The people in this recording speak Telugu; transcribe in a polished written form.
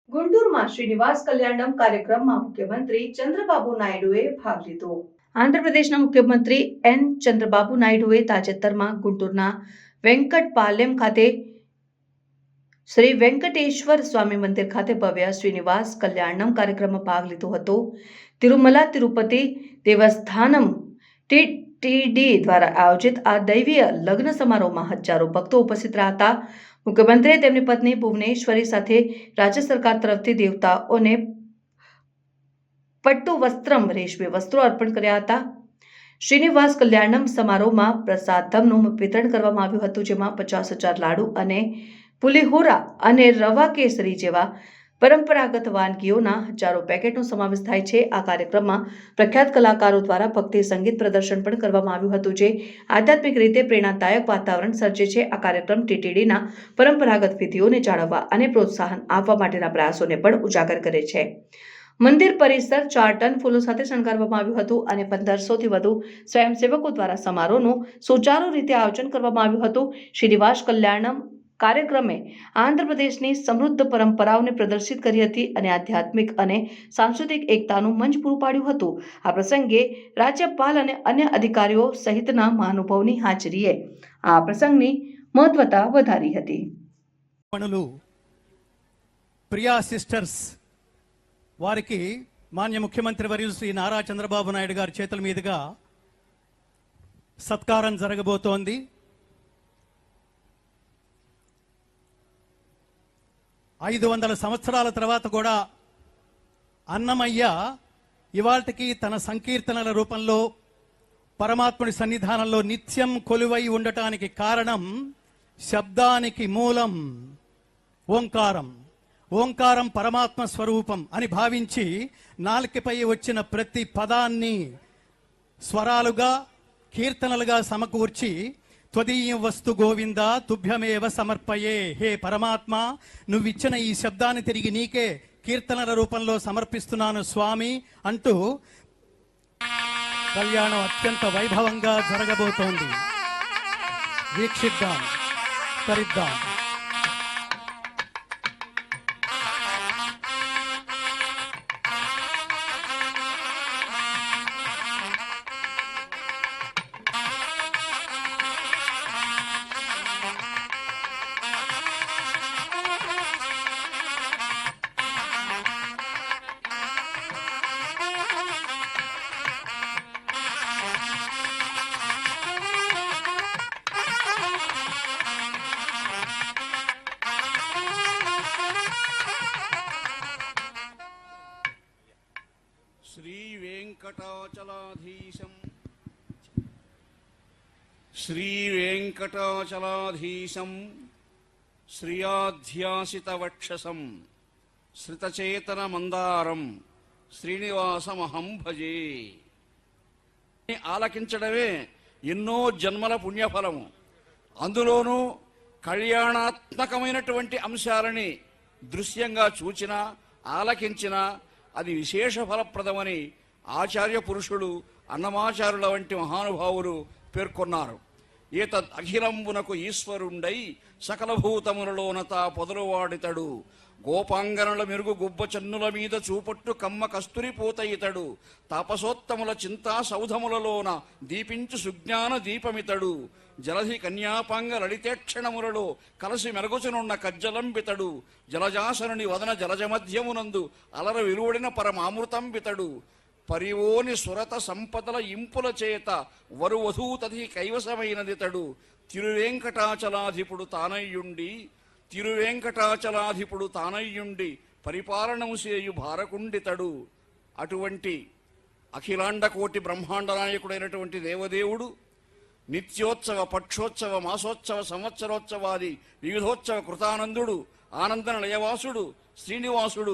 ગુંટુરમાં શ્રીનિવાસ કલ્યાણમ કાર્યક્રમમાં મુખ્યમંત્રી ચંદ્રબાબુ નાયડુએ ભાગ લીધો. આંધ્રપ્રદેશના મુખ્યમંત્રી એન ચંદ્રબાબુ નાયડુએ તાજેતરમાં ગુંટુરના વેંકટપાલેમ ખાતે શ્રી વેંકટેશ્વર સ્વામી મંદિર ખાતે ભવ્ય શ્રીનિવાસ કલ્યાણમ કાર્યક્રમમાં ભાગ લીધો હતો. તિરુમલા તિરુપતિ દેવસ્થાનમ ટીટીડી દ્વારા આયોજિત આ દૈવીય લગ્ન સમારોહમાં હજારો ભક્તો ઉપસ્થિત રહ્યા હતા. મુખ્યમંત્રીએ તેમની પત્ની ભુવનેશ્વરી સાથે રાજ્ય સરકાર તરફથી દેવતાઓને પટ્ટુ વસ્ત્રમ રેશમી વસ્ત્રો અર્પણ કર્યા હતા. શ્રીનિવાસ કલ્યાણમ સમારોહમાં પ્રસાદમનું વિતરણ કરવામાં આવ્યું હતું, જેમાં 50,000 લાડુ અને પુલિહોરા અને રવા કેસરી જેવા પરંપરાગત વાનગીઓના હજારો પેકેટનો સમાવેશ થાય છે. આ કાર્યક્રમમાં પ્રખ્યાત કલાકારો દ્વારા ભક્તિ સંગીત પ્રદર્શન પણ કરવામાં આવ્યું હતું, જે આધ્યાત્મિક રીતે પ્રેરણાદાયક વાતાવરણ સર્જે છે. આ કાર્યક્રમ ટીટીડીના પરંપરાગત વિધિઓને જાળવવા અને પ્રોત્સાહન આપવા માટેના પ્રયાસોને પણ ઉજાગર કરે છે. મંદિર પરિસર 4 ટન ફૂલો સાથે શણગારવામાં આવ્યું હતું અને 1500થી વધુ સ્વયંસેવકો દ્વારા સમારોહનું સુચારુ રીતે આયોજન કરવામાં આવ્યું હતું. શ્રીનિવાસ કલ્યાણમ કાર્યક્રમે આંધ્રપ્રદેશની સમૃદ્ધ પરંપરાઓને પ્રદર્શિત કરી હતી અને આધ્યાત્મિક અને સાંસ્કૃતિક એકતાનું મંચ પૂરું પાડ્યું હતું. આ પ્રસંગે રાજ્યપાલ અને અન્ય અધિકારીઓ સહિતના મહાનુભાવોની હાજરીએ આ પ્રસંગની મહત્વતા વધારી હતી. ప్రియా సిస్టర్స్ వారికి మాన్య ముఖ్యమంత్రి వర్యులు శ్రీ నారా చంద్రబాబు నాయుడు గారి చేతుల మీదుగా సత్కారం జరగబోతోంది. ఐదు 500 సంవత్సరాల తర్వాత కూడా అన్నమయ్య ఇవాళకి తన సంకీర్తనల రూపంలో పరమాత్ముడి సన్నిధానంలో నిత్యం కొలువై ఉండటానికి కారణం శబ్దానికి మూలం ఓంకారం. ఓంకారం పరమాత్మ స్వరూపం అని భావించి నాలుకపై వచ్చిన ప్రతి పదాన్ని స్వరాలుగా కీర్తనలుగా సమకూర్చి త్వదీయం వస్తు గోవింద తుభ్యమేవ సమర్పయే, హే పరమాత్మ నువ్విచ్చిన ఈ శబ్దాన్ని తిరిగి నీకే కీర్తనల రూపంలో సమర్పిస్తున్నాను స్వామి అంటూ కళ్యాణం అత్యంత వైభవంగా జరగబోతోంది. వీక్షిద్దాం, తరిద్దాం. శ్రీవేంకటాచలాధీశం శ్రియాధ్యాసితవక్షసం శ్రితచేతన మందారం శ్రీనివాసమహం భజే. ఆలకించడమే ఎన్నో జన్మల పుణ్యఫలము. అందులోనూ కళ్యాణాత్మకమైనటువంటి అంశాలని దృశ్యంగా చూచినా ఆలకించినా అది విశేష ఫలప్రదమని ఆచార్య పురుషులు అన్నమాచారుల వంటి మహానుభావులు పేర్కొన్నారు. ఏతద్ అఖిలంబునకు ఈశ్వరుండై సకల భూతములలోనత పొదలువాడితడు. గోపాంగనుల మెరుగు గుబ్బ చన్నుల మీద చూపట్టు కమ్మ కస్తురి పూత ఇతడు. తాపసోత్తముల చింతా సౌధములలోన దీపించు సుజ్ఞాన దీపమితడు. జలధి కన్యాపాంగ లలితేక్షణములలో కలసి మెరుగుచునున్న కజ్జలంబితడు. జలజాసనుని వదన జలజ మధ్యమునందు అలర విలువడిన పరమామృతంబితడు. పరివోని సురత సంపదల ఇంపుల చేత వరువధూతది కైవసమైనదితడు. తిరువేంకటాచలాధిపుడు తానయ్యుండి పరిపాలనము చేయు భారకుండితడు. అటువంటి అఖిలాండ కోటి బ్రహ్మాండ నాయకుడైనటువంటి దేవదేవుడు నిత్యోత్సవ, పక్షోత్సవ, మాసోత్సవ, సంవత్సరోత్సవాది వివిధోత్సవ కృతానందుడు, ఆనందన లయవాసుడు, శ్రీనివాసుడు